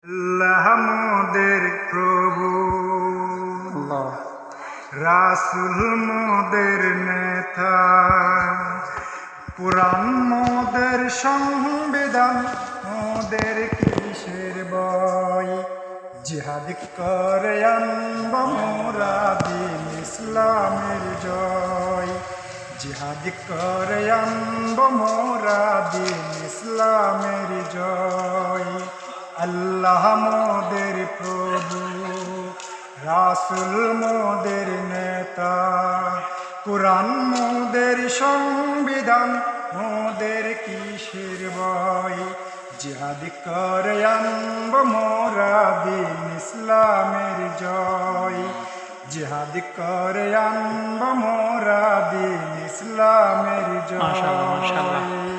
আল্লাহ মোদের প্রভু, আল্লাহ রাসূল মোদের নেতা, পুরাণ মোদের সংবিধান, মোদের কিসের বই, জিহাদ করে আনব মোরা দিন ইসলামের জয়, জিহাদ করে আনব মোরা দিন ইসলামের জয়। আল্লাহ মোদের প্রভু, রাসূল মোদের নেতা, কুরআন মোদের সংবিধান, মোদের কিসের ভয়, জিহাদ করে আনব মোরা দিন ইসলামের জয়, জিহাদ করে আনব মোরা দিন ইসলামের মাশাআল্লাহ, মাশাআল্লাহ। জয়।